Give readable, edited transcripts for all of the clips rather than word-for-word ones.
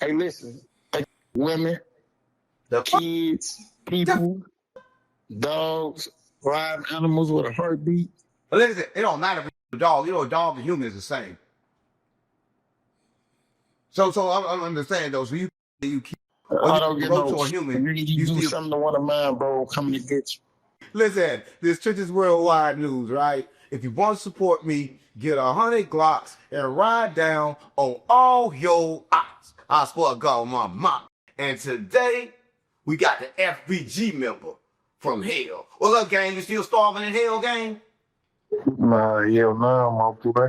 Hey, listen. Hey, women, The fuck? kids, people, dogs, live animals with a heartbeat. Listen, it don't matter if it's a dog. You know, a dog and human is the same. So I'm understanding though. So you keep, whether I you don't get roach no or shit. human, You you do still something to one of mine, bro, coming to get you. listen. This Church is Worldwide News, right? If you want to support me, get 100 Glocks and ride down on all your ops. I swear to God, my mom. And today we got the FBG member from hell. What's up, gang? You still starving in hell, gang? Nah, hell no, my boy.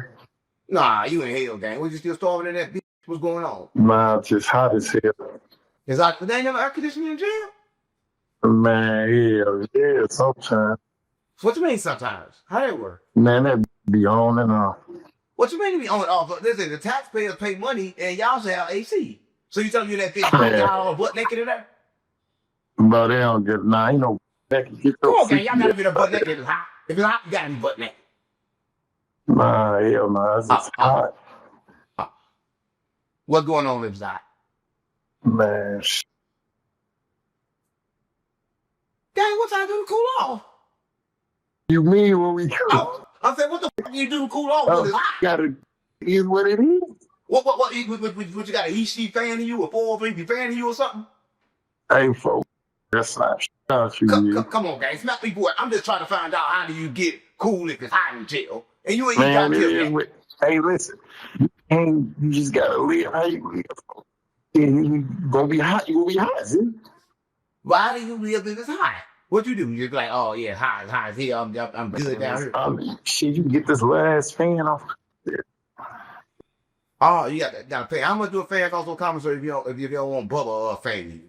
Nah, you in hell, gang. Was you still starving in that bitch? What's going on? Nah, it's just hot as hell. Is that they ain't never air conditioning in jail? Man, hell, yeah, sometimes. So what you mean sometimes? How they work? Man, that be on and off. What you mean to be on and off? Listen, the taxpayers pay money and y'all should have AC. So you telling me that bitch hot, Man, y'all all butt naked in there? but they don't get, nah, ain't no, that can get Come your on, gang, y'all freaky gotta be the ass. butt naked if it's hot. If it's hot, you gotta be butt naked. Nah, hell no, it's just hot. What's going on, lives hot? Man, Gang, what time do to cool off? you mean when we Oh, I said, what the fuck you do to cool off when it's hot? gotta, is what it is. What you got, an EC fan in you, a 403 fan in you or something? Hey, folks, that's not shit you. Come on, gang, smack me, boy. I'm just trying to find out how do you get cool if it's hot in jail. And you ain't even Man, got it to is that. what, hey, listen, and you just gotta live how you live. And you gonna be hot, you gonna be hot, see? Why do you live if it's hot? What you do? You're like, oh yeah, hot as here. I'm good down here. Shit, you can get this last fan off. Oh, you got that down fan. How much do a fan cost on commissary if you don't want Bubba or a fan you?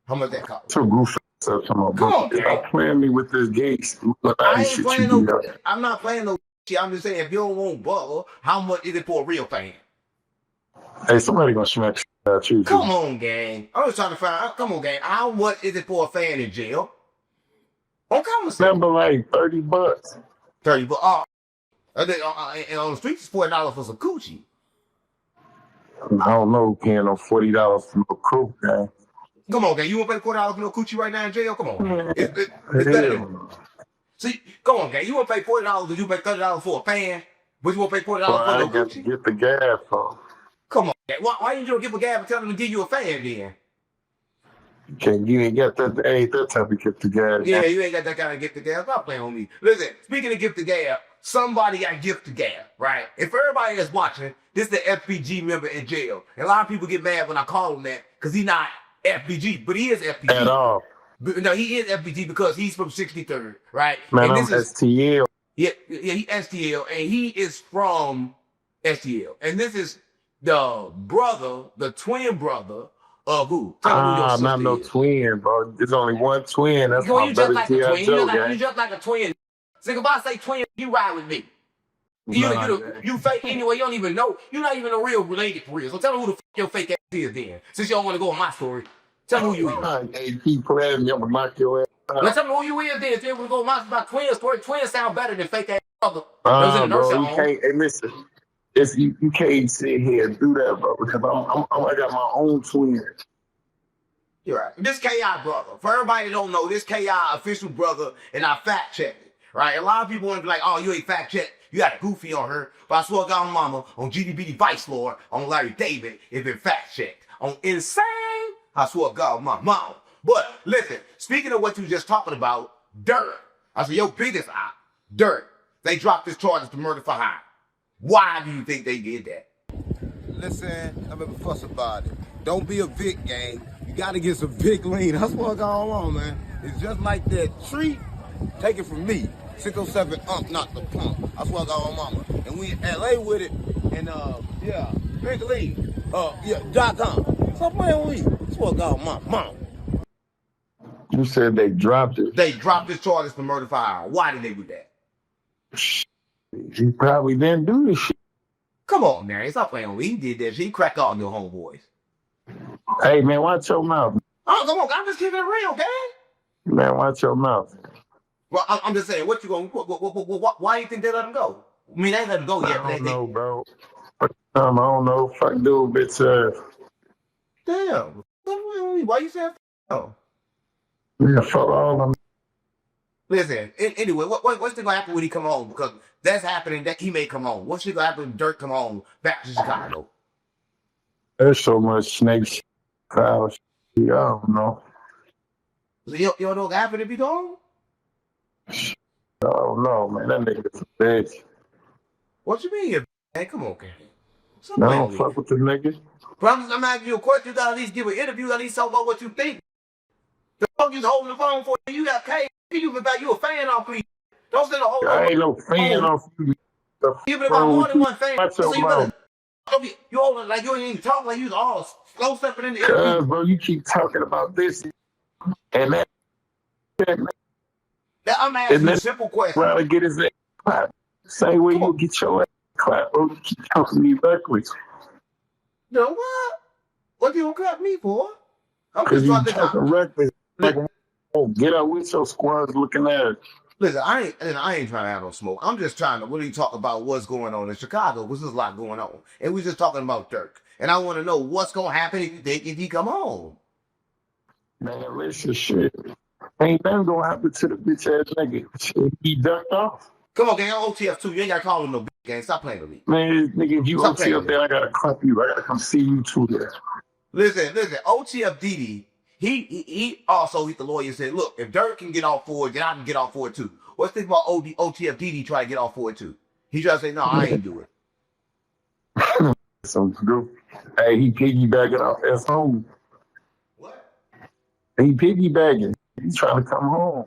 How much that cost? So goofy stuff. Come on, Come bro. on, gang. Stop playing me with this gates. I ain't playing no. Do I'm not playing no shit. I'm just saying, if you don't want Bubba, how much is it for a real fan? Hey, somebody gonna smack at you. Come on, gang. I'm just trying to find out. Come on, gang. How much is it for a fan in jail? On commissary. Remember, like $30. 30 bucks. Oh, and on the streets, it's $40 for some coochie. I don't know, paying no $40 for no crew, gang. Come on, gang. You want to pay $40 for no coochie right now in jail? Come on. It's better than. See, come on, gang. You want to pay $40 or you pay $30 for a fan, but you want to pay $40 Well, for I no got to coochie? get the gas off. Come on, gang. Why you don't give a gab and tell them to give you a fan then? You ain't got that. Ain't that type of get the gas. Yeah, you ain't got that kind of gift to gab. Stop playing on me. Listen, speaking of gift to gab, somebody got gift to gab, right? If everybody is watching, this is the FBG member in jail. And a lot of people get mad when I call him that because he's not FBG, but he is FBG. At all. No, he is FBG because he's from 63rd, right? Man, and I'm STL. Yeah, he STL, and he is from STL. And this is the twin brother of who? Tell me who your sister not no is. twin, bro. There's only one twin. That's Boy, my you just brother like a twin. Joe, You just like a twin. So if I say twin, you ride with me. You fake anyway. You don't even know. You're not even a real related for real. So tell me who the fuck your fake ass is then. Since you don't want to go on my story, tell me who you is. Hey, keep playing me. I'm gonna knock your ass out. Now tell me who you is then. If you want to go on my twin story, twins sound better than fake ass brother. Bro, you can't. Hey, listen. You can't sit here and do that, bro. Because I got my own twin. You're right. This KI brother. For everybody that don't know, this KI official brother, and I fact checked it. Right? A lot of people want to be like, oh, you ain't fact checked. You got a goofy on her. But I swear to God, mama, on GDBD Vice Lord, on Larry David, it been fact checked. On Insane, I swear to God, my mom. But listen, speaking of what you just talking about, Durk. I said, your biggest op, Durk. They dropped his charges to murder for hire. Why do you think they did that? Listen, I'm gonna fuss about it. Don't be a Vic gang. You gotta get some Vic lean. That's what's going on, man. It's just like that treat. Take it from me. 607 not the pump. That's what's going on, mama. And we in LA with it. And yeah, Vic lean. .com. Stop playing with me. That's what's going on, mama. You said they dropped it. They dropped his charges for murder for hire. Why did they do that? He probably didn't do this shit. Come on, man. Stop playing with me. He did that shit. He cracked all new homeboys. Hey, man, watch your mouth. Oh, come on. I'm just keeping it real, gang. Man, watch your mouth. Well, I'm just saying, what you going to, why you think they let him go? I mean, they ain't let him go yet. I don't know, bro. I don't know. Fuck dude, bitch. Damn. Why you saying oh? Yeah, fuck all them. Listen, anyway, what's gonna happen when he come home? Because that's happening that he may come home. What's gonna happen when Durk come home back to Chicago? There's so much snakes. Foul shit. I don't know. You don't know what happened if he go I don't know, man. That nigga's a bitch. What you mean? Man, come on, Gary. I don't fuck with the nigga. I'm asking you a question. You gotta at least give an interview. At least talk about what you think. The fuck you holding the phone for? You got paid. You a fan off me. Don't send a whole. I ain't no fan off you. Even if I'm more than one fan, so you better. You holding like you ain't even talk like you was all slow stepping in the interview. Bro, you keep talking about this and that. I'm asking you a simple question. Trying to get his ass clapped. Same way you get your ass clapped, bro. You keep talking to me backwards. No, what? What you gonna clap me for? I'm because just you trying to talking reckless. Like, oh, get out with your squads looking at it. Listen, I ain't trying to have no smoke. I'm just trying to really talk about what's going on in Chicago, because there's a lot going on. And we're just talking about Durk. And I want to know what's going to happen if he come home. Man, listen, shit. Ain't nothing going to happen to the bitch ass nigga. Shit, he ducked off. Come on, gang. OTF too. You ain't got to call him no bitch, gang. Stop playing with me. Man, nigga, if you stop OTF there, I got to clap you. I got to come see you too there. Listen. OTF Didi, he also, the lawyer said, look, if Durk can get off for it, then I can get off for it too. What's think about OTF Didi try to get off for it too? He try to say, no, I ain't do it. So good. Hey, he piggybacking off his home. What? He piggybacking. He's trying to come home.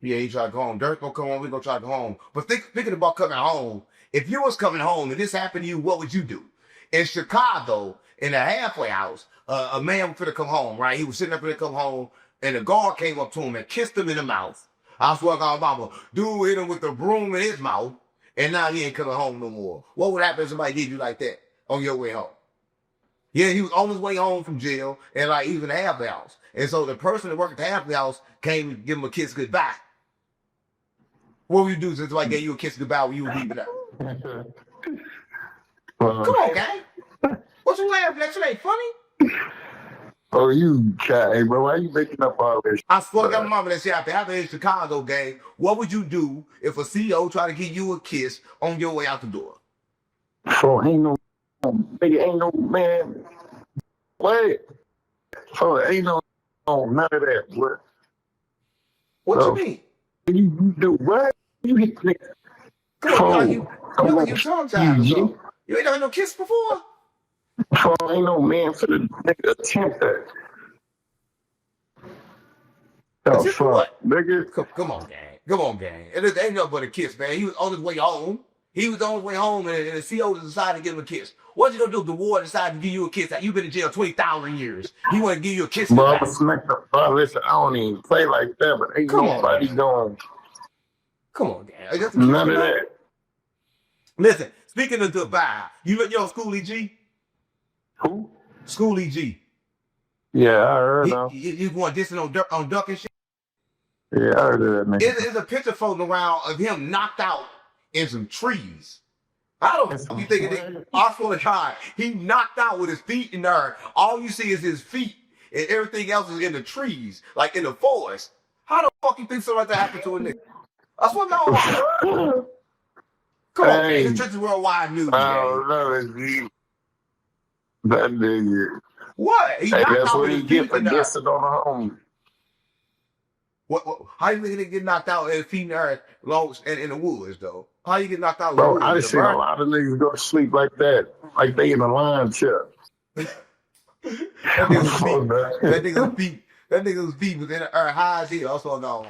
Yeah, he tried to go home. Durk gonna come home, we gonna try to go home. But thinking about coming home, if you was coming home and this happened to you, what would you do? In Chicago, in a halfway house, a man was finna come home, right? He was sitting up finna come home, and the guard came up to him and kissed him in the mouth. I swear to God, mama, dude hit him with the broom in his mouth, and now he ain't coming home no more. What would happen if somebody did you like that on your way home? Yeah, he was on his way home from jail, and like even the halfway house. And so the person that worked at the halfway house came to give him a kiss goodbye. What would you do since I gave you a kiss goodbye when you were leaving out? Come on, gang. What you laughing at? It ain't funny. Oh, you cat, hey, bro. Why you making up all this? I swear to God, my mama that shit after in Chicago, gang. What would you do if a CEO tried to give you a kiss on your way out the door? So ain't no man. What? So ain't no none of that. What you mean? You do what? You hit nigga. Come on, you tongue tied or something. You ain't done no kiss before? So ain't no man for the nigga attempt that. Oh, fuck, nigga. Come on, gang. Come on, gang. It ain't nothing but a kiss, man. He was on his way home. And the CEO decided to give him a kiss. What you gonna do if the ward decided to give you a kiss? You've been in jail 20,000 years. He want to give you a kiss. Bro, listen, I don't even play like that, but ain't nobody going. Come on, gang. None of that. Listen, speaking of Dubai, you know Schoolie G? Who? Schoolie G. Yeah, I heard him. You going dissing on Duck and shit? Yeah, I heard of that, man. There's a picture floating around of him knocked out in some trees. I don't you think I swear to God, he knocked out with his feet in there. All you see is his feet, and everything else is in the trees, like in the forest. How the fuck you think something like that happened to a nigga? I swear no. Come on, man. This is worldwide news. I don't know. That nigga. What? He knocked that's out what with he his get feet for in there. guessing on the home. What? How you think they get knocked out and feet in there in the woods though? How you get knocked out? Bro, I just seen a lot of niggas go to sleep like that, like they in a line chair. That nigga's feet was in the high as hell. Also gone.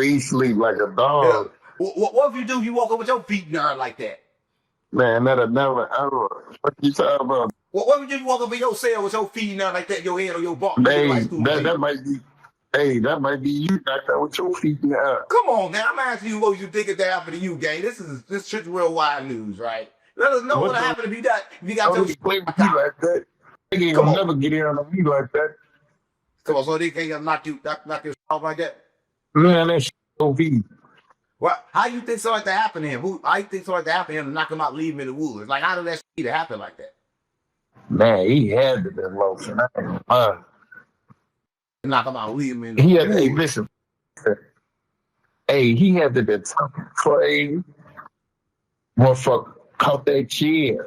He sleep like a dog. Yeah. What if you do? You woke up with your feet in there like that? Man, that'll never ever. What you talking about? What if you walk up in your cell with your feet in there like that, your head or your butt? Hey, that might be. Hey, that might be you back there with your feet in the air. Come on, now. I'm asking you what you think is happened to you, gang. This shit's worldwide news, right? Let us know what happened if you got your feet like that. They ain't gonna never get in on me like that. Come on, so they can't knock you off like that? Man, that shit so feet. What? How you think something like that happened to him? How you think something like that happened to him to knock him out, leave him in the woods? Like, how did that shit happen like that? Man, he had to be lotion. Knock him out, leave him in. He had to, hey, listen. Hey, he had to be talking crazy. Motherfucker caught that kid.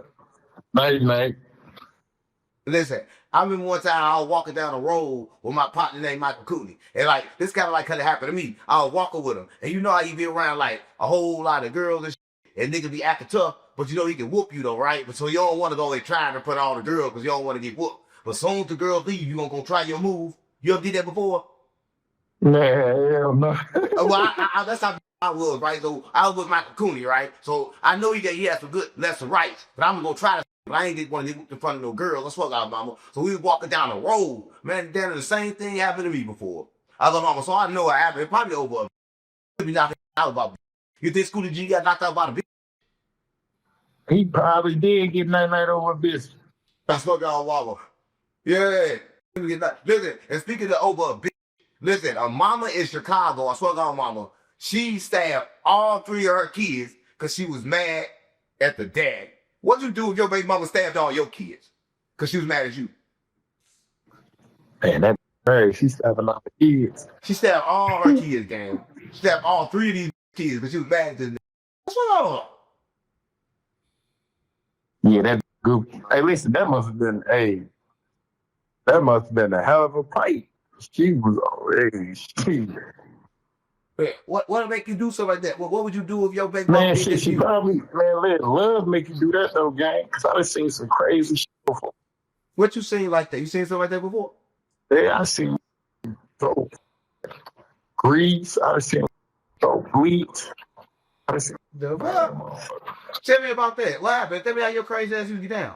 Night. Listen, I remember one time I was walking down the road with my partner named Michael Cooney. And like, this kind of like could have happened to me. I was walking with him. And you know how you be around like a whole lot of girls and shit, and niggas be acting tough, but you know he can whoop you though, right? But so you don't want to go there trying to put all the girls because you don't want to get whooped. But soon as the girls leave, you gonna go try your move. You ever did that before? Nah, hell no. Well, that's how I was, right? So I was with Michael Cooney, right? So I know he has some good left and rights, but I'm gonna try to. But I ain't get one of them in front of no girl. Let's fuck out, mama. So we was walking down the road, man. Then the same thing happened to me before. I was like, mama, so I know what happened. It probably over. Be knocked out about. You think Scooty G got knocked out by the bitch? He probably did get night over a bitch. That's fuck out, mama. Yeah. Listen, and speaking of over a bitch, listen, a mama in Chicago, I swear to God, mama, she stabbed all 3 of her kids because she was mad at the dad. What'd you do if your baby mama stabbed all your kids? Because she was mad at you. Man, that's crazy. She stabbing all the kids. She stabbed all her kids, gang. She stabbed all 3 of these kids because she was mad at this. What's wrong with her? Yeah, that's good. Hey, listen, that must have been a hell of a fight. She was already What would make you do something like that? What would you do if your baby man, mama shit, she probably, man, let love make you do that though, gang. Cause I done seen some crazy shit before. What you seen like that? You seen something like that before? Yeah, I seen throw grease. I seen throw bleach. I seen The fuck? Tell me about that. What happened? Tell me how your crazy ass you get down.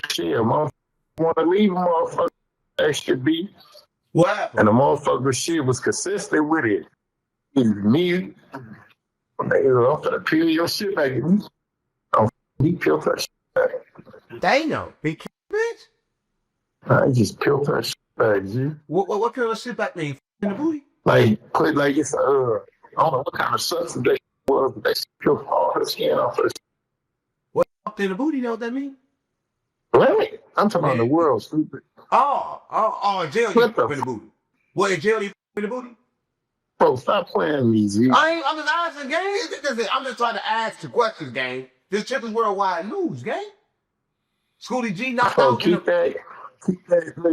shit, motherfucker want to leave a motherfucker extra beef. What happened? And the motherfucker shit was consistent with it. Me, I'm gonna peel your shit back. He peeled that shit back. They know. Big bitch. I just peeled that shit back, G. What kind of shit back mean? In the booty? Like, put like it's I don't know what kind of substance that was, but they peeled all her skin off her. What in the booty? You know what that mean? Wait, I'm talking about the world, stupid. Oh, in jail you in the booty. What, in jail you in the booty? Bro, stop playing me, G. I'm just asking, gang. I'm just trying to ask the questions, gang. This trip is worldwide news, gang. Scooty G knocked out. Keep that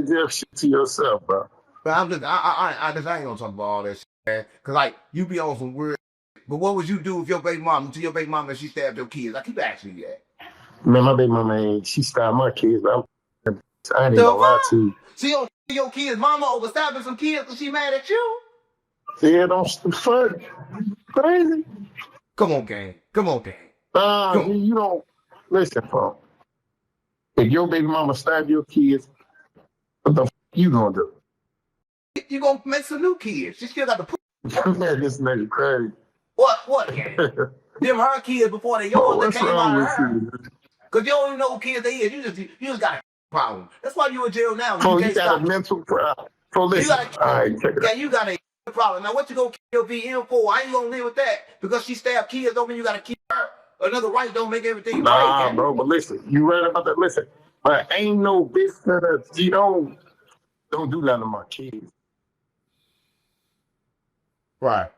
jail shit to yourself, bro. But I ain't gonna talk about all that shit, man. Cause like you be on some weird. But what would you do if your baby mama, to your baby mama, she stabbed your kids? I keep asking you that. Man, my baby mama she stabbed my kids, but I ain't gonna lie to you. See your kids' mama over stabbing some kids because she mad at you? Yeah, don't fuck. Crazy. Come on, gang. You don't listen, bro. If your baby mama stab your kids, what the fuck you gonna do? You gonna make some new kids. She still got the put. Man, this nigga crazy. What, gang? Them her kids before they yours that came out of her. Cause you don't even know who kids they is. You just got a problem. That's why you in jail now. So you got a mental problem. So listen, you got a problem. Now what you gonna kill VM for? I ain't gonna live with that. Because she stabbed kids don't mean you gotta keep her. Another right don't make everything right. Nah, bro, but listen, you right about that. Listen, but ain't no bitch that you don't do nothing to my kids. Right.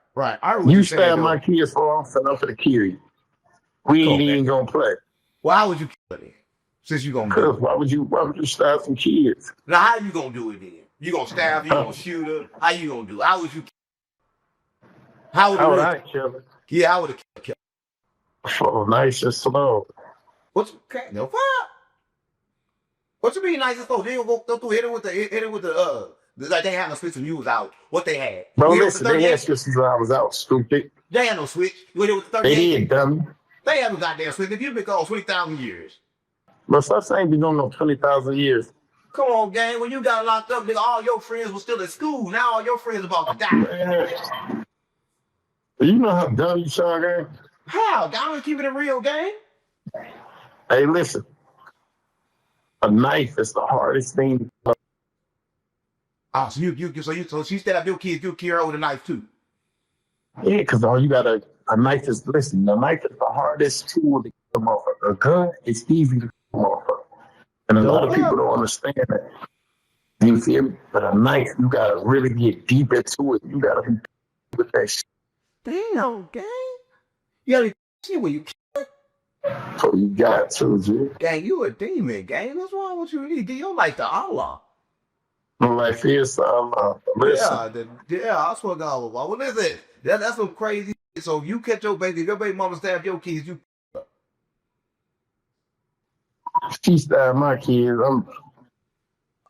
You stab my kids for I'm for the kill you. We ain't even gonna play. Well, how would you kill it? Since you gonna do it? Why would you stab some kids? Now how you gonna do it then? You gonna stab her, you gonna shoot her? How you gonna do it? How would you How would I kill her? Yeah, I would have killed her. Oh, nice and slow. What you mean nice and slow? They don't go through hit it with the like they had no switch when you was out. What they had? Bro, listen, they had switches when I was out, stupid. They had no switch. You hit it with the 38. They did, dummy. They haven't got damn switch. If you've been gone 20,000 years. But stop saying been going no 20,000 years. Come on, gang. When you got locked up, nigga, all your friends were still at school. Now all your friends about to die. Man. You know how dumb you sound, gang? How? I'm keeping it real, gang. Hey, listen. A knife is the hardest thing. Oh, so she stabbed your kids, you kill her with a knife too. Yeah, because all you got a knife is, listen, the knife is the hardest tool to kill a motherfucker. A gun is easy to kill a motherfucker. And a lot of people don't understand that. You feel me? But a knife, you gotta really get deep into it. You gotta be with that shit. Damn, gang. You gotta be shit when you So you got to, G. gang, you a demon, gang. What's wrong with you? You're like the Allah. My life is listen. Yeah, I swear to God. Well, listen, that's some crazy shit. So if you catch your baby, if your baby mama stab your kids, you She stabbed my kids.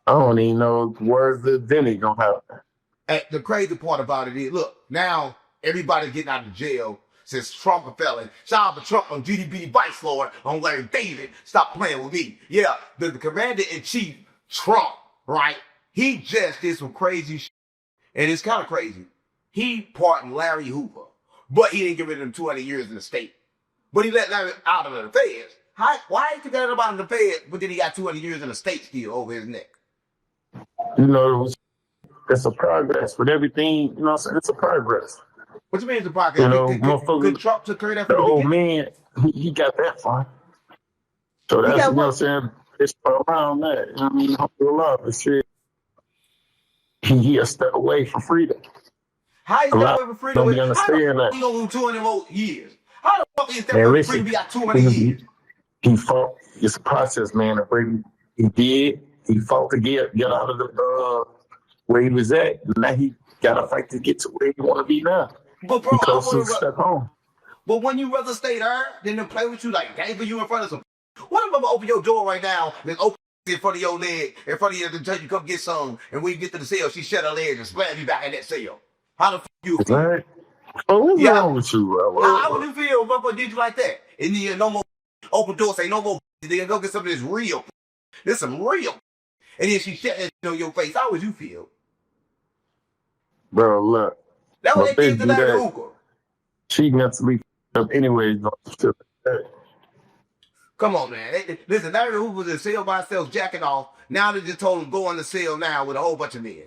I don't even know where's the dinner gonna happen. And the crazy part about it is, look, now everybody's getting out of jail since Trump a felon. Shout out to Trump on GDP Vice Lord, on Larry David. Stop playing with me. Yeah, the commander-in-chief, Trump, right? He just did some crazy shit. And it's kind of crazy. He pardoned Larry Hoover, but he didn't give rid of him 200 years in the state. But he let Larry out of the feds. Why did he get him out of the feds, but then he got 200 years in the state still over his neck? You know, it's a progress with everything. You know what I'm saying? It's a progress. What you mean it's a progress? You know, Could Trump took care of that the from the old beginning? man, he got that far. So that's, you know what I'm saying? It's around that. You know what I mean? Alhamdulillah, shit. He a step away from freedom. How you step away from freedom? Don't be understand that. He gonna lose 200 more years. How the fuck is step away from freedom? He got 200 years. He fought. It's a process, man. He did. He fought to get out of the where he was at. Now he got to fight to get to where he want to be now. But bro, I want to step home. But when you rather stay there than to play with you like game for you in front of some. What if I'm gonna open your door right now and open in front of your leg, in front of you to tell you come get some, and when you get to the cell, she shut her legs and slam you back in that cell? How the fuck you feel? Right. Oh, what's wrong with you, bro? How would you feel, motherfucker, did you like that? And then no more open door, say no more. Then go get some of this real. This some real. And then she shut that on your face. How would you feel? Bro, look. That what they did to Larry Hoover. She got to be up anyways. Come on, man. Listen, Larry Hoover was in cell by himself, jacking off. Now they just told him go in the cell now with a whole bunch of men.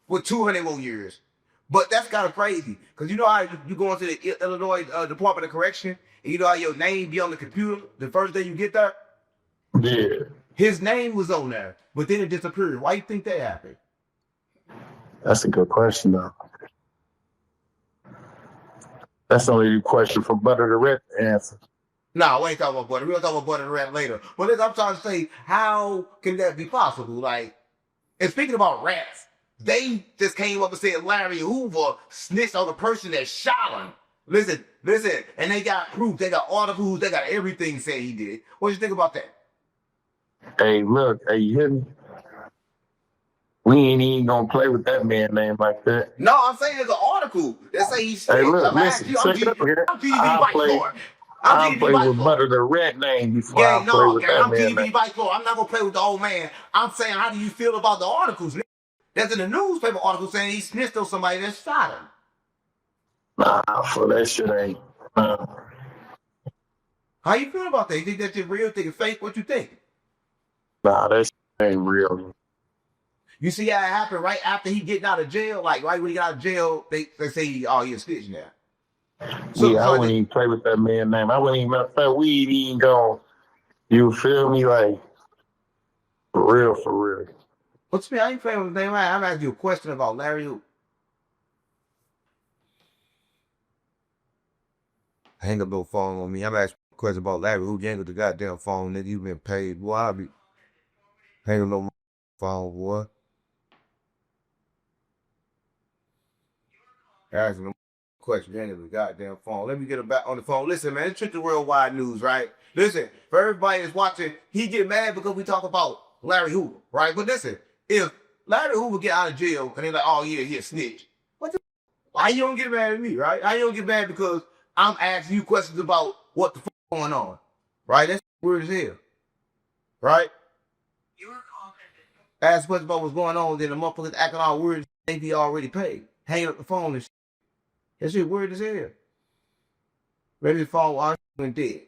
With 200 more years. But that's kind of crazy. Because you know how you go into the Illinois Department of Correction, and you know how your name be on the computer the first day you get there? Yeah. His name was on there, but then it disappeared. Why do you think that happened? That's a good question, though. That's only a question for Butter the Red to answer. No, we ain't talking about Butter. We'll talk about Butter the Rat later. But listen, I'm trying to say, how can that be possible? Like, and speaking about rats, they just came up and said Larry Hoover snitched on the person that shot him. Listen, and they got proof. They got articles. They got everything saying he did it. What do you think about that? Hey, look, hey, you hear me? We ain't even gonna play with that man name like that. No, I'm saying there's an article that say he snitched. Hey, look, listen, check it up here. I'll play with Butter the Red name before I play with that man name. I'm not gonna play with the old man. I'm saying, how do you feel about the articles? That's in the newspaper article saying he snitched on somebody that shot him. Nah, for that shit ain't. How you feel about that? You think that's real? Think it's fake? What you think? Nah, that shit ain't real. You see how it happened right after he getting out of jail? Like right when he got out of jail, they say, oh, he's a snitch now. So, I wouldn't even play with that man name. I wouldn't even, we ain't even go, you feel me? Like, for real. What's me? I ain't playing with his name. I'm asking you a question about Larry Hoover. Hang up no phone on me. I'm asking a question about Larry Hoover. You ain't got the goddamn phone, nigga. You been paid. Boy, I'll be hang up no phone, boy. Asking a question. You ain't got the goddamn phone. Let me get him back on the phone. Listen, man, it's Trick Worldwide News, right? Listen, for everybody that's watching, he get mad because we talk about Larry Hoover, right? But listen, if Larry Hoover get out of jail and they're like, oh yeah, he a snitch. Why you don't get mad at me, right? Why you don't get mad because I'm asking you questions about what the fuck going on, right? That's weird as hell, right? You were confident. Ask questions about what's going on, then the motherfuckers acting all weird, think he already paid. Hanging up the phone and shit. That shit weird as hell. Ready to fall, our went dead.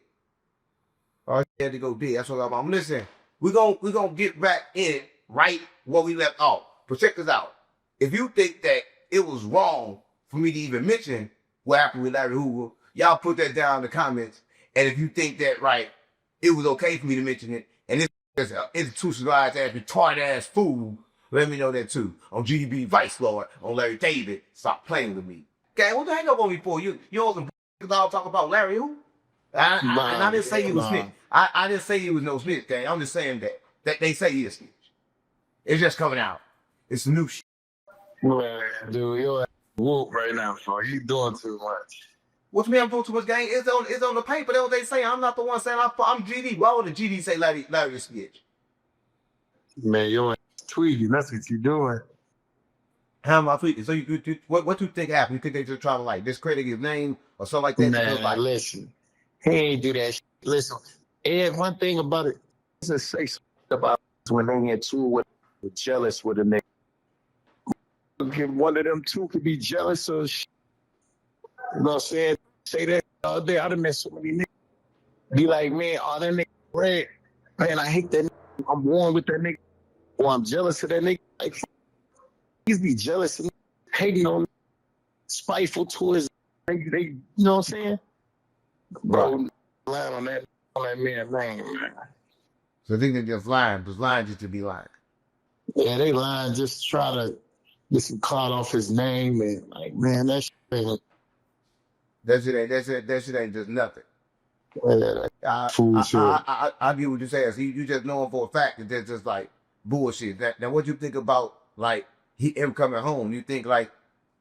Our had to go dead. That's what I'm listening. We gonna get back in it right where we left off. But check this out. If you think that it was wrong for me to even mention what happened with Larry Hoover, y'all put that down in the comments. And if you think that, right, it was okay for me to mention it, and this as an institutionalized ass, retarded ass fool, let me know that too. On GDB Vice Lord, on Larry David, stop playing with me. Okay, what the hang up on me for? You wasn't all talk about Larry Hoover? And I didn't say he was snitch. I didn't say he was no snitch, gang. I'm just saying that they say he is snitch. It's just coming out. It's new shit. Man, dude, you're whoop right now, bro. You doing too much. What's me? I'm doing too much, gang. It's on the paper. That's what they say. I'm not the one saying I'm GD. Why would the GD say Larry is snitch? Man, you're tweeting. That's what you're doing. How am I tweeting? So what you think happened? You think they just trying to like discredit his name or something like that? Man, like, listen, he ain't do that shit. Listen, and one thing about it, just say something about when they had two with jealous with a nigga. One of them two could be jealous or shit. You know what I'm saying? Say that all day. I done met so many niggas. Be like, man, all that nigga red. Man, I hate that nigga. I'm warm with that nigga. Or I'm jealous of that nigga. Like, he's be jealous and hating on, spiteful towards they, you know what I'm saying? Bro, lying on that man, man. So I think they're just lying just to be lying. Yeah, they lying just to try to get some clout off his name and like, man, that shit ain't. That shit ain't just nothing. I get what you're saying. So you just know for a fact that that's just like bullshit. Now what you think about like him coming home? You think like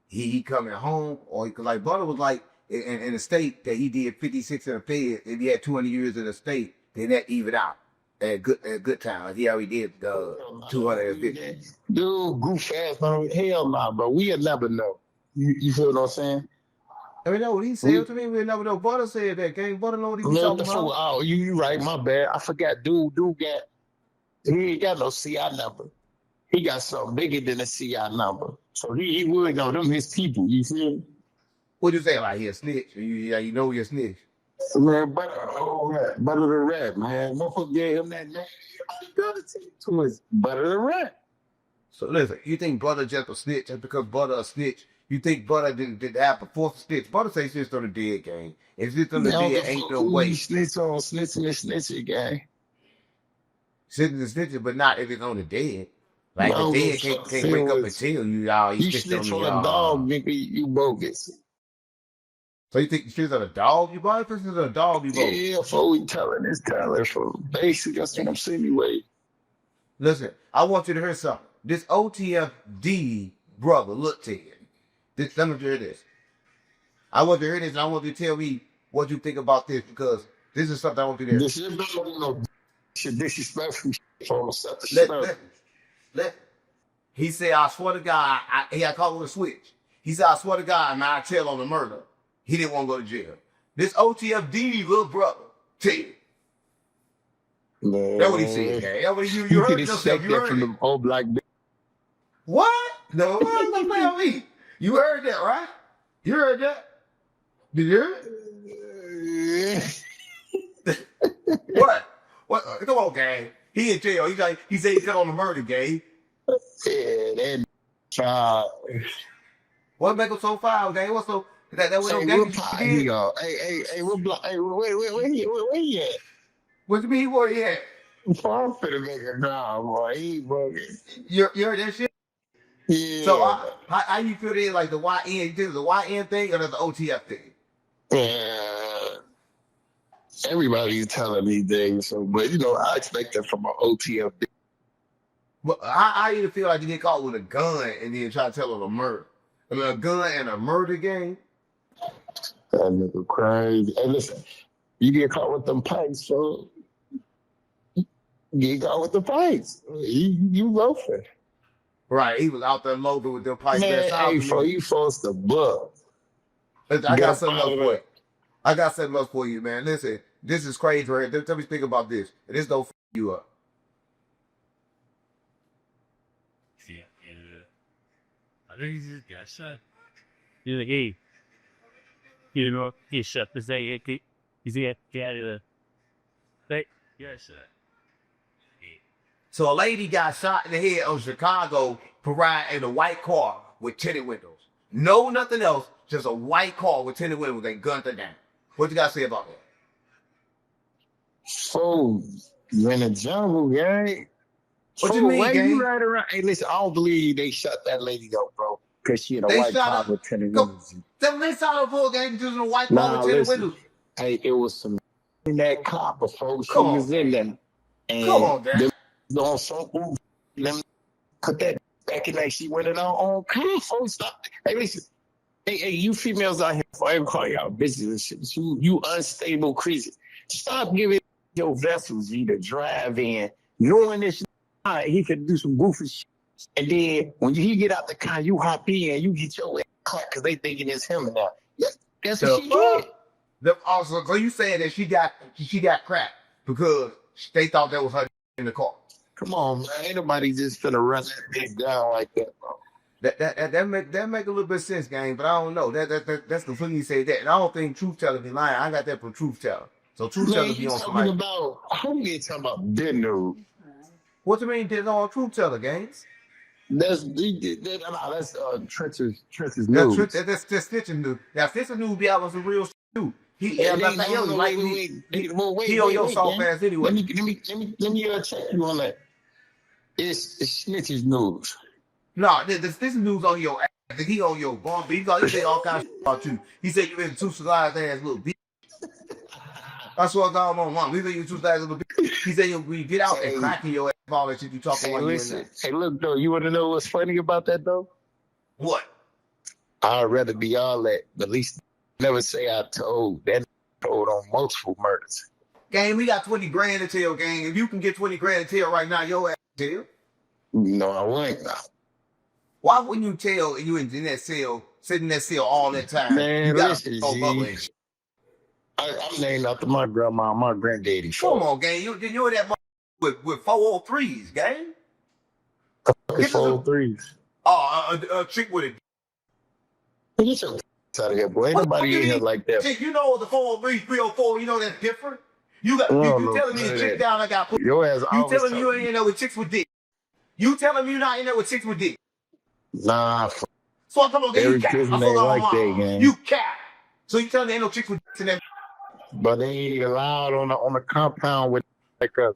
he coming home or like Butta was like in the state that he did 56 in the Fed, if he had 200 years in the state, then that even out at good time. He already did 250. Dude, goof ass, bro. Hell nah, bro. We'll never know. You feel what I'm saying? I mean, know what he said to me. We'll never know. Butta said that. Gang Butta know what he was talking about. Oh, you right. My bad. I forgot. Dude he ain't got no CI number. He got something bigger than a CI number. So he would know them his people. You feel me? What you say? Like he a snitch? You know he a snitch. Man, Butta the Rat, man. Motherfucker gave him that name. To his Butta the Rat. So listen, you think Butta just a snitch just because Butta a snitch? You think Butta didn't have a fourth snitch? Butta say snitch on the dead, gang. If snitch on the dead, ain't no way. Snitch on snitching, gang. Snitching is snitching, but not if it's on the dead. Like the dead can't wake up and tell you, y'all. You snitch on a dog, nigga, you bogus. So you think you snitch on a dog, you bogus? Snitch on a dog, you bogus? Yeah, before we telling this color from basic, that's what I'm saying anyway. Listen, I want you to hear something. This OTFD brother, look to you. Let me hear this. I want you to hear this, and I want you to tell me what you think about this, because this is something I want you to hear. This is no disrespectful from He said, I swear to God, he had called him a switch. He said, I swear to God, man, I tell on the murder. He didn't want to go to jail. This OTFD little brother, tell you. That's what he said, okay? That's what you heard yourself. You heard from them old black bitch. What? No, don't play on me. You heard that, right? You heard that? Did you hear it? What? Come on, gang. He in jail. He said he got on the murder, gang. Yeah, that What make him so foul, gang? What's so that was no gang? Hey, what block? Hey, where he at? What you mean? Where he at? I'm finna make a nah, boy. He bugging. You heard that shit? Yeah. So how you feel it like the YN? You think it's the YN thing or the OTF thing? Yeah. Everybody's telling me things, so but I expect that from an OTF. But how you feel like you get caught with a gun and then try to tell them a murder? I mean, a gun and a murder game? That nigga crazy. Hey, listen, you get caught with them pipes, so you get caught with the pipes. You loafing. Right, he was out there loafing with them pipes. Man, hey, for you folks to book. I got something else for you. I got something else for you, man. Listen, this is crazy right here. Tell me speak about this. This don't f you up. So a lady got shot in the head on Chicago for riding in a white car with tinted windows. No, nothing else, just a white car with tinted windows and gunned her down. What you got to say about that? So, You in the jungle, gang. What you mean, Where gang? you right around? Hey, listen, I don't believe they shut that lady up, bro. Because she had a white car with tinted windows. They shot her for a gang using a white car Nah, with tinted listen. windows. Hey, it was some in that car before she Come was on, in there. And come on, gang. them on some them put that back in like she went in her own car. Folks, stop. Hey, listen. Hey, you females out here, for I call y'all bitches and shit. You unstable creatures. Stop giving your vessels G to drive in, knowing this he could do some goofy shit. And then when he get out the car, you hop in, you get your ass caught because they thinking it's him now. That's what she did. Also, so you saying that she got cracked because they thought that was her in the car? Come on, man. Ain't nobody just finna run that bitch down like that, bro. That make a little bit of sense, gang, but I don't know. That's the funny you say that. And I don't think Truth Teller be lying. I got that from Truth Teller. So Truth Teller be on somebody. Who you talking about? Dead news. What you mean did on Truth Teller, gangs? That's Trench's news. That's snitching news. Now snitching news be out on some real shit too. He on your soft ass anyway. Let me check you on that. It's snitch's news. No, the snitching news on your ass. He on your bum. He say all kinds of shit about you. He said you institutionalized ass little bitch. That's what I'm on mom. He said you institutionalized little bitch. He said you get out and cracking your ass all that shit you talking about. Hey, look though, you want to know what's funny about that though? What? I'd rather be all that, but at least never say I told. That told on multiple murders. Gang, we got 20 grand to tell, gang. If you can get 20 grand to tell right now, your ass tell. No, I wouldn't. No. Why wouldn't you tell you in that cell, sitting in that cell all that time? Man, you listen, I'm named after my grandma, my granddaddy. Come on, gang. You're that with 403s, gang. Get 403s. A chick with it. Get your out of here, boy. Ain't nobody in here like that. Chick, you know the 403, 304, you know that's different? You telling me the chick down I got put. Your ass you telling me you ain't in there with chicks with dick. You telling me you not in there with chicks with dick. Nah, so I'm talking about you cap. You cap. So you telling me ain't no chicks with dicks in there? But they ain't allowed on the compound with like us.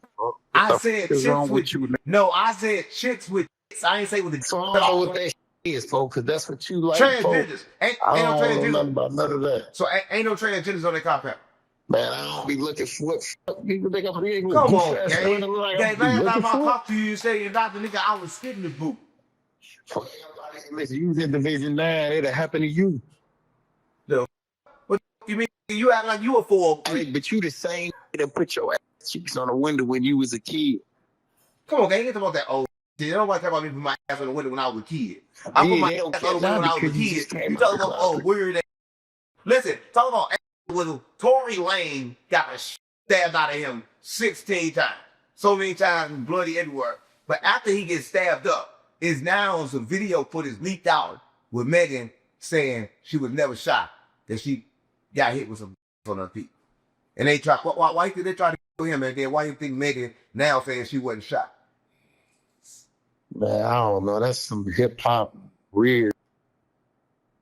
I said chicks with you. No, I said chicks with dicks. I ain't say with the. So I don't know what that is, folks, because that's what you like. Transgenders. Ain't no transgenders. Nothing about none of that. So ain't no transgenders on that compound. Man, I don't be looking for what people think I'm being. Come on, gang. Last time I talked to you, you say you're not the nigga I was sitting in the boot. Listen, you was in Division 9, it'll happen to you. No. What you mean? You act like you a 403. Hey, but you the same that put your ass cheeks on the window when you was a kid. Come on, gang. Get about that old shit. I don't want to talk about me putting my ass on the window when I was a kid. I put my ass on the window when I was a kid. You talking about weird ass. Listen, talk about when Tory Lane got a stabbed out of him 16 times. So many times, bloody everywhere. But after he gets stabbed up, is now some video footage leaked out with Megan saying she was never shot, that she got hit with some on her feet. And they try, why did they try to kill him? And then why you think Megan now saying she wasn't shot? Man, I don't know. That's some hip hop weird.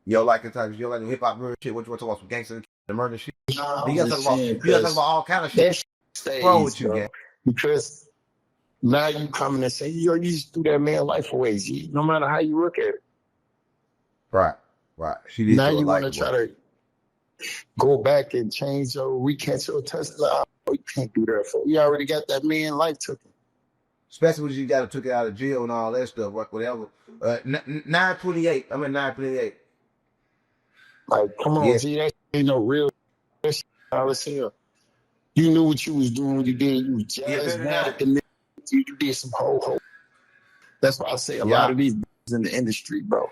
Yo, like the type, you like the hip hop weird shit. What you want to talk about? Some gangster, the murder shit? No, you gotta talk about all kind of shit. What's wrong with you, man? Because now you coming and say, yo, you just threw that man life away, G. No matter how you look at it. Right. She did. Now you want to try to go back and change your recant your Tesla. Oh, you can't do that for. You already got that man life took him. Especially when you got to took it out of jail and all that stuff, whatever. 928. I'm at 928. Like, come on, G. That ain't no real shit. You knew what you was doing when you did. You was jealous, mad at the nigga. You did some ho. That's why I say a lot of these in the industry, bro.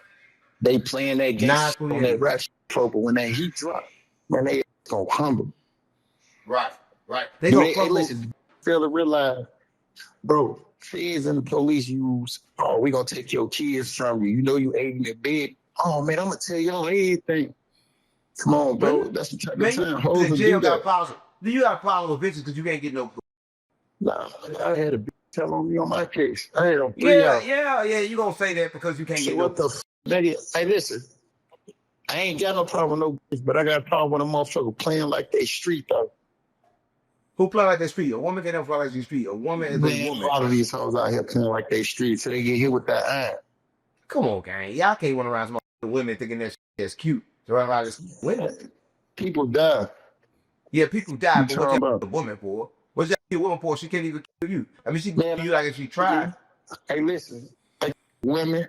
They playing that game on that rap show, but when that heat drop, man, they gonna humble. Right. They gonna hey, listen, fail to realize, bro, feds and the police use, oh, we gonna take your kids from you. You know you ate in the bed. Oh, man, I'm gonna tell y'all everything. Come on, bro. That's the type of time hoes will do that. You got a problem with bitches because you can't get no. Nah, I had a bitch tell on me on my case. I had on 3 hours. Yeah. You gonna say that because you can't get what the nigga? Hey, listen. I ain't got no problem with no bitch, but I got a problem with a motherfucker playing like they street though. Who play like that street? A woman can never play like the street. A woman is a woman. A lot of these hoes out here playing like they street, so they get hit with that iron. Come on, gang. Y'all can't run around some women thinking that shit is cute. To run around this women. People die. Yeah, people die, but what's about? that a woman for? What's that a woman for? She can't even kill you. I mean, she can kill you like if she tried. Hey, listen. Like women,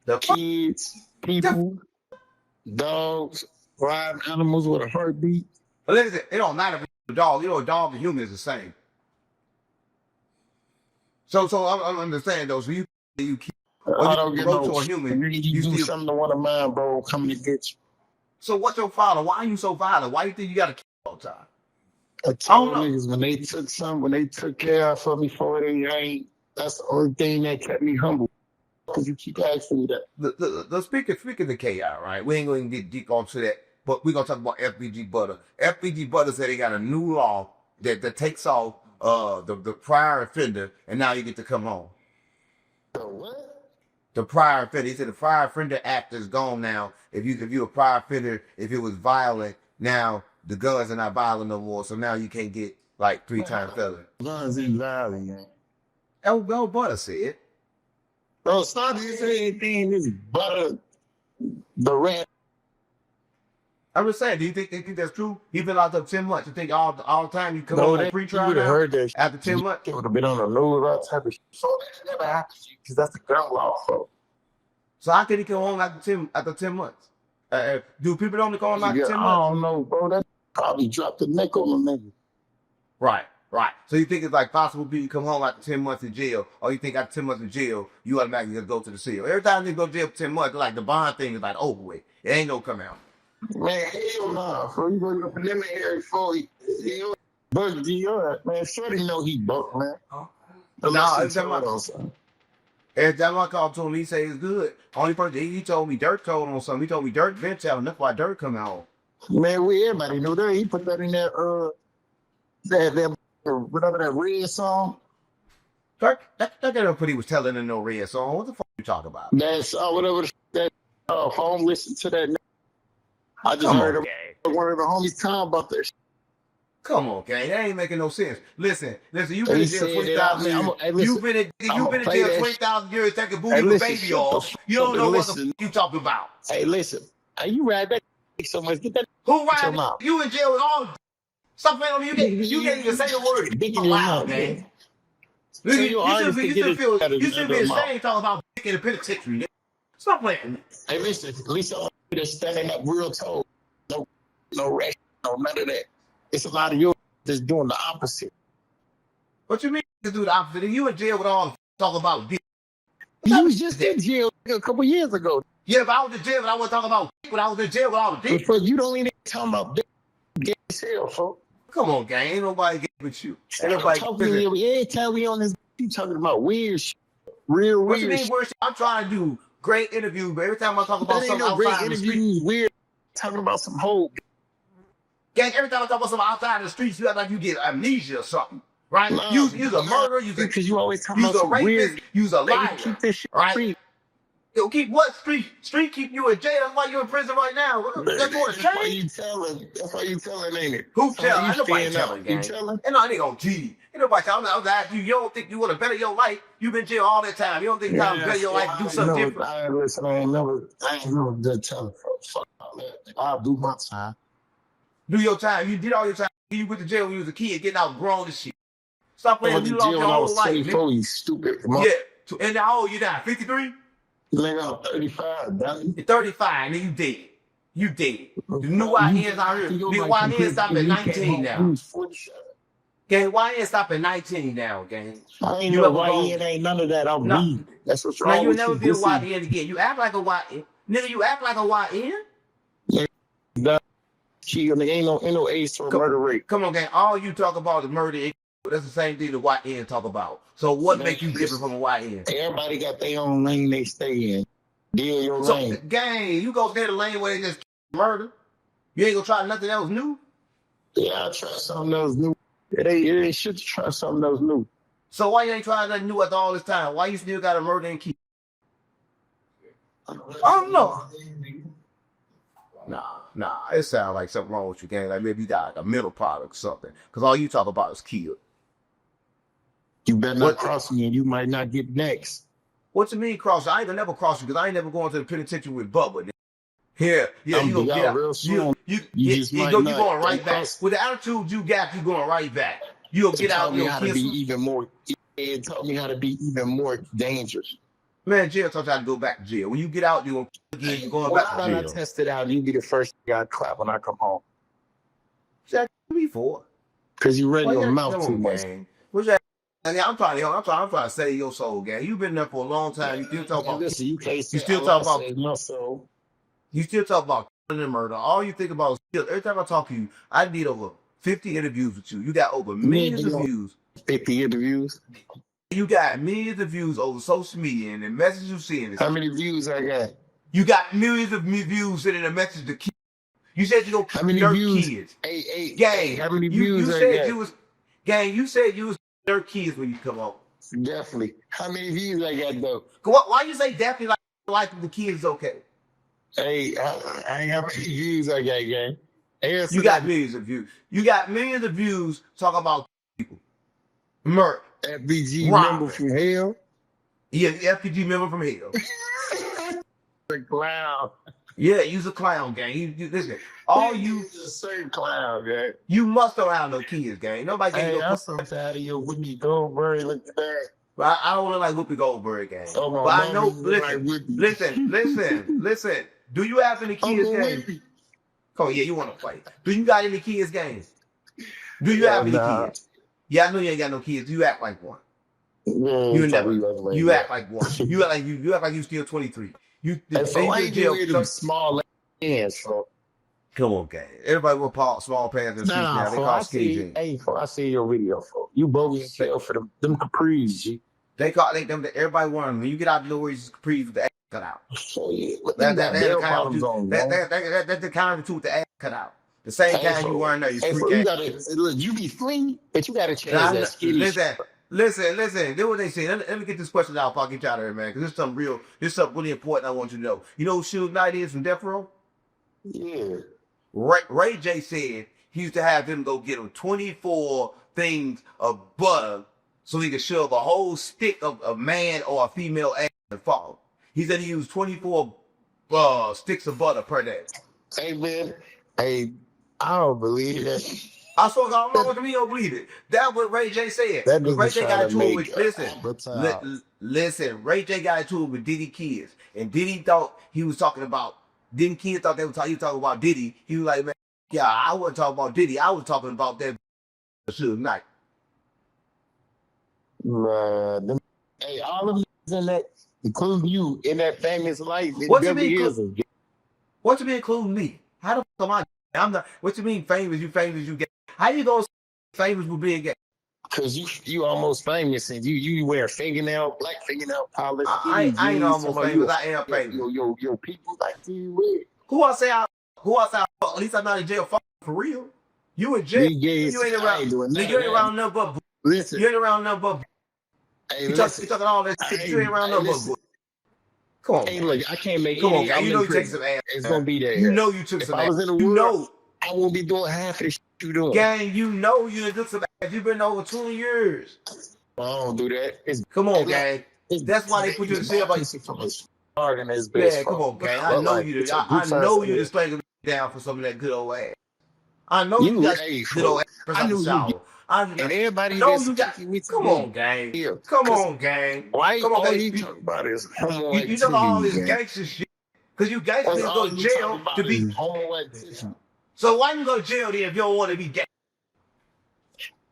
The kids, people, dogs, live animals with a heartbeat. But listen, it don't matter if it's a dog. You know, a dog and human is the same. So I'm understanding though. So you keep I don't get no to a human. You do still, something to one of mine, bro. Coming to get you. So what's your father? Why are you so violent? Why you think you got to kill all the time? I told niggas when they took something, when they took care of me for it, that's the only thing that kept me humble. Because you keep asking me that. The speaking of KI, right? We ain't going to get deep onto that, but we're going to talk about FBG Butta. FBG Butta said they got a new law that takes off the prior offender, and now you get to come home. The what? The prior offender. He said the prior offender act is gone now. If you a prior offender, if it was violent, now the guns are not violent no more. So now you can't get like 3-time felony. Guns ain't violent, man. Oh, Butta said. Bro, stop this anything. This Butta, the rat. I'm just saying, do you think that's true? He been locked up 10 months. You think all the time you come No, on a pre-trial would have heard that after 10 months? It would have been on the news, all type of shit. So that never happened to you because that's the gun law, bro. So how can he come home after 10 months? Do people only come home after 10 months? I don't know, bro. That probably dropped the neck on the nigga. Right. So you think it's like possible people come home after 10 months in jail, or you think after 10 months in jail, you automatically just go to the cell? Every time they go to jail for 10 months, like the bond thing is like over with. It ain't no come out. Man, hell nah. Bro, you go to the preliminary for you. Buck D.R. Man, Shorty know he buck, man. No, every time I called to him, he say it's good. Only person he told me Durk told him something. He told me Durk been telling. That's why Durk come out. Man, everybody knew that. He put that in that whatever that red song. Durk, that put he was telling in no red song. What the fuck you talking about? That's whatever that home listened to that. I just heard one of the homies talking about that. Come on, gang. That ain't making no sense. Listen. You've been in jail 20,000 years. You've been in jail 20,000 years taking booty with baby off. You don't know what the fuck you talking about. Hey, listen. You ride that so much. Get that. Who ride that? You in jail with all. Stop playing on me. You can't even say the word. Dick in your mouth, man. You should be ashamed talking about dick in the penitentiary. Stop playing. Hey, listen. At least I'm just standing up real tall. No rash. No none of that. It's a lot of you just doing the opposite. What you mean to do the opposite? You in jail with all the talk about dick. You was just in jail a couple years ago. Yeah, but I was in jail, but I wasn't talking about dick when I was in jail with all the dick. But you don't even talking about dick. Get hell, folks. Come on, gang. Ain't nobody get with you. Ain't nobody every time we on this, you talking about weird shit. Real weird. What you mean weird shit? I'm trying to do great interviews, but every time I talk about something outside the street, weird. Talking about some whole. Gang, every time I talk about something outside the streets, you act like you get amnesia or something, right? You's a murderer, because you always talking about some rapist, weird. You's a liar, keep this shit right? Street. Yo, keep what street? Street keep you in jail. That's why you in prison right now. That's what That's why you telling. That's why you telling, ain't it? Who telling? Ain't nobody telling, gang. You telling? And no, they gonna cheat. Ain't nobody telling. I was asking you. You don't think you want to better your life? You been in jail all that time. You don't think you time to better your life, do something different? I ain't never good telling folks. Fuck all that. I'll do my time. Do your time. You did all your time. You went to jail when you was a kid, getting out grown and shit. Stop I playing. went You to lost jail your when I whole was life. 24, you stupid. Yeah. And how old you now? 53? Nigga, I'm 35, dummy. You're 35, and then you dead. You dead. The new YNs out here. The YNs stop at 19 now. Gang, YN stop at 19 now, gang. I ain't no YN, ain't none of that. I'm weed. That's what's wrong. Now you'll never be a YN again. You act like a YN. Nigga, you act like a YN? Ain't no age for a murder rate. Come on, gang. All you talk about is murder. That's the same thing the YN talk about. So what makes you different from a YN? Everybody got their own lane they stay in. Deal your lane. Gang, you go stay the lane where they just murder. You ain't gonna try nothing else new? Yeah, I try something else new. They should try something else new. So why you ain't trying nothing new after all this time? Why you still got to murder and keep? I don't know. Nah. Nah, it sounds like something wrong with you, gang. Like maybe you got like a mental problem or something. Because all you talk about is kill. You better not cross me, and you might not get next. What you mean cross? I ain't gonna never cross you because I ain't never going to the penitentiary with Bubba. Yeah, I'm you gonna get out real soon. You just might you not. going right back with the attitude you got. You going right back. You gonna get out. Me You how gonna to be kiss. even more. It taught me how to be even more dangerous. Man, jail taught you how to go back to jail. When you get out, you gonna again. You going back to Why jail. not test it out? You be the first guy to clap when I come home. What's that before? Because you run your mouth too much. Gang. What's that? I'm trying to save your soul, gang. You've been there for a long time. You still talk about. Listen, you can't say, you still talk about. my soul. You still talk about killing and murder. All you think about is kill. Every time I talk to you, I need over 50 interviews with you. You got over millions of views. 50 interviews. You got millions of views over social media and the messages you send. How many views I got? You got millions of views sending a message to kids. You said you go how many dirt views? kids. Gang, how many views you I said got? you was gang. You said you was dirt kids when you come on. Definitely. How many views I got though? Why you say definitely like the kids? Okay. Hey, I ain't how many views I got, gang. You got millions of views. You got millions of views talking about people. Murder. FBG member from hell. Yeah, FBG member from hell. A clown. Yeah, you's a clown, gang. You listen. All you a certain clown, gang. You must don't have no kids, gang. Nobody can go. I'm so tired of your Whoopi Goldberg. Look at that. But I don't look like Whoopi Goldberg, gang. Oh, but I know. Listen. Do you have any kids, gang? Oh yeah, you want to play? Do you got any kids, gang? Do you have any kids? Yeah, I know you ain't got no kids. You act like one. You never. You act like one. You act like you still 23. You small hands, bro. Come on, gang. Everybody with small pants and now. They call skating. Hey, I see your video, bro. You both as hell for them capris, G. They call them. Everybody want when you get out the door, it's capris with the ass cut out. So yeah, that's the kind of too with the ass cut out. The same kind you wearing there. You be clean, but you gotta change that skinny. Listen. Do what they say. Let me get this question out before I get you out of here, man. Because this is something really important I want you to know. You know who Suge Knight is from Death Row? Yeah. Ray J said he used to have them go get him 24 things of butter so he could shove a whole stick of a man or a female ass and fall. He said he used 24 sticks of butter per day. Hey, man. Hey, I don't believe that. I swear God, I'm not going to believe it. That's what Ray J said. Ray J got into it with, listen, Ray J got into it with Diddy kids. And Diddy thought he was talking about, Diddy kids thought he was talking about Diddy. He was like, man, yeah, I wasn't talking about Diddy. I was talking about that Suge Knight. Hey, all of them in that, including you, in that famous life. What you mean including me? How the fuck am I? I'm not. What you mean famous? You famous? You gay? How you gonna say famous with being gay? Because you almost famous and you wear black fingernail polish. I ain't almost famous. I am famous. Your people like you. Who I say I at least I'm not in jail for real. You in jail? You ain't around. You ain't around nothing but. Listen. You ain't around nothing but. Hey, you talking all that shit. You ain't around nothing but. Come on. Hey, look, I can't make. Come on, guys. You know you take some ass. It's gonna be there. You know you took some ass. If I was in the world, I won't be doing half of the shit you doing. Gang, you know you took some ass. You've been over 20 years. I don't do that. Come on, gang. That's why they put you in jail. Yeah, come on, gang. I know you. I know you just playing down for some of that good old ass. I know you got good old ass. I knew you. And everybody that's come on, gang. Come on, gang. Why? Come on, you talking about this? You know all this gangster shit. Because you gangsters go to jail to be. So why you go to jail then if you don't want to be gay?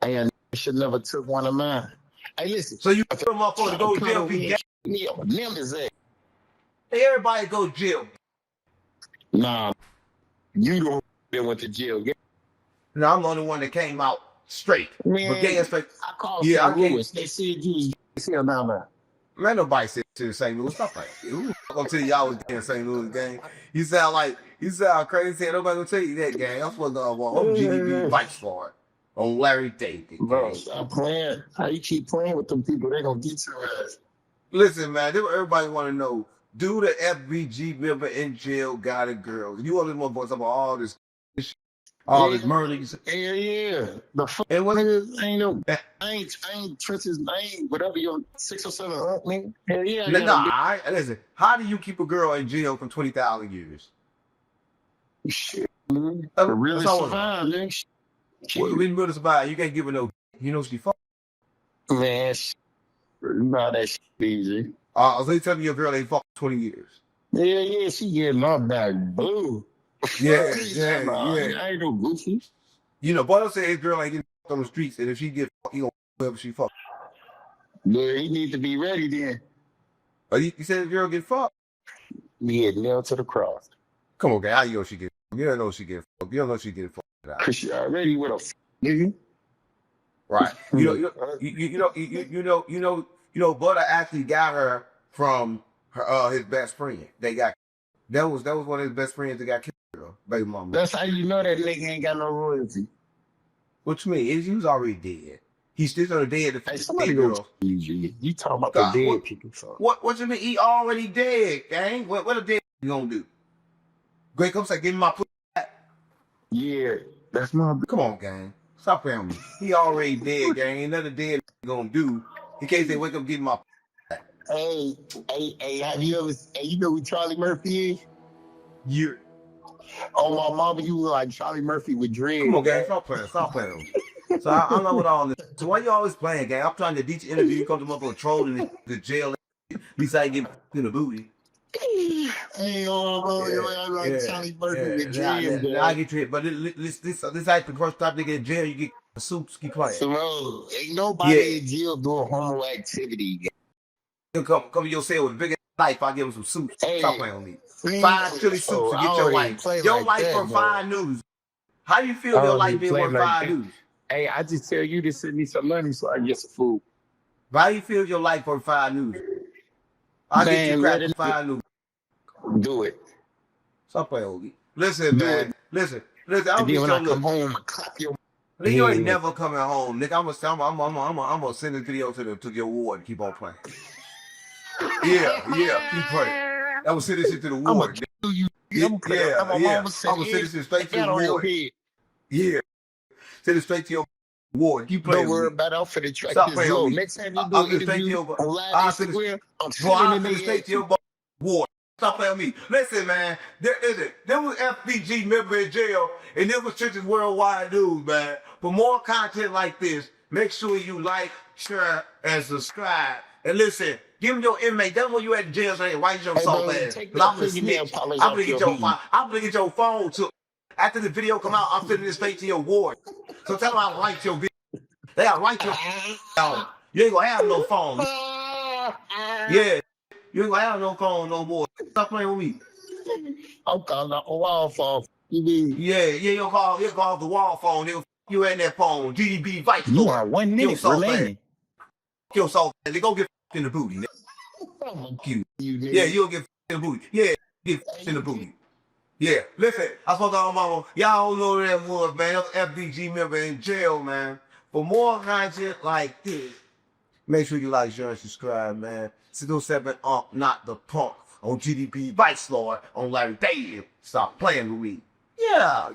Hey, I should never took one of mine. Hey, listen. So you put them up for to go to jail be gay? Everybody go to jail. Nah, you don't went to jail. No, I'm the only one that came out straight. Man, but gay and straight. I called St. Louis. They said you was here down there. Man, nobody said to St. Louis. Stop like that. Who gonna tell y'all was gay in St. Louis, gang? You sound crazy. Nobody gonna tell you that, gang. I'm supposed to I'm GDB fights for it. On Larry David. Bro, stop playing. How you keep playing with them people, they gonna get your ass. Listen, man, everybody wanna know Do the FBG member in jail got a girl? You want to know about all this shit, all this murder? Yeah. The fuck And what? niggas ain't no. I ain't Trench's name. Whatever your 607 nigga. Hell yeah. Nah, listen. How do you keep a girl in jail for 20,000 years? Shit, man. To really survive, nigga. We really survive. You can't give her no. You know she fuck. Man, nah, that shit easy. So you tell me your girl ain't fucked 20 years. Yeah, she getting off that blue. Yeah. I ain't no goofy. You know, boy, say his girl ain't getting fucked on the streets, and if she get fucked, he gonna whoever she fuck. Yeah, he need to be ready then. You said his girl get fucked? Yeah, nailed to the cross. Come on, guy. How you know she get fucked? You don't know she get fucked. You don't know she get fucked. Cause she already with a nigga. Right. You know, Butta actually got her from her his best friend. That was one of his best friends that got killed, baby mama. That's how you know that nigga ain't got no royalty. What you mean? He was already dead. He's still on the dead. Hey, somebody go you talking about the dead people. So. What you mean? He already dead, gang. What a dead you gonna do? Great comes like give me my pussy back. Yeah, that's my. Come on, gang. Stop playing with me. He already dead, gang. Ain't nothing dead gonna do. In case they wake up, give me my. Hey, have you ever? Hey, you know who Charlie Murphy is? Yeah. Oh, my mama, you look like Charlie Murphy with dreads. Come on, gang. Stop playing. So I'm not with all this. So why you always playing, gang? I'm trying to teach interview. You come to my for trolling the jail. At least I get in the booty. Hey, like Charlie Murphy with dreads. I get you, but this like the first time they get in jail, you get suits, keep playing. So, ain't nobody in jail doing homo activity. He'll come to your cell with a big knife. I give him some suits. Hey, stop playing with me. 5 chili suits to get your life. Your life for 5 news. How you feel your life being worth 5 news? Hey, I just tell you to send me some money so I can get some food. How you feel your life for 5 news? I'll get you crap for 5 news. Do it. Stop playing with me. Listen, man. Listen. I'm when I come home, I clap your. You ain't never coming home, nigga. I'm gonna send this video to your ward and keep on playing. Yeah, keep playing. I'm gonna send this shit to the ward. I'm gonna kill you. I'm gonna send this shit straight to the ward. Yeah. Send it straight to your ward. Keep playing. Don't worry about it. I'm finna track this low. Next time you do an interview on live Instagram, I'm sending it straight to your ward. Stop playing with me. Listen, man. There was FBG member in jail, and there was Churches Worldwide News, man. For more content like this, make sure you like, share, and subscribe. And listen, give me your inmate. That's when you at the jail saying, why you your soft ass? I'm gonna snitch. I'm gonna get your phone. I'm gonna get your phone too. After the video come out, I'm sending it straight to your ward. So tell them I like your video. They got like your phone. You ain't gonna have no phone. Yeah. You ain't gonna have no phone no more. Stop playing with me. I'm calling a wall phone. You mean? Yeah, you'll call the wall phone. They'll you in that phone. GDB Vice. You are 1 minute remaining. Kill soft. They go get in the booty. Yeah, you'll get in the booty. Yeah, get in the booty. Yeah, listen, I spoke to my mama. Y'all don't know who that was, man. That was FBG member in jail, man. For more content like this, make sure you like, share, and subscribe, man. 607 not the punk. On GDP Vice Lord, on Larry Hoover. Stop playing with me. Yeah.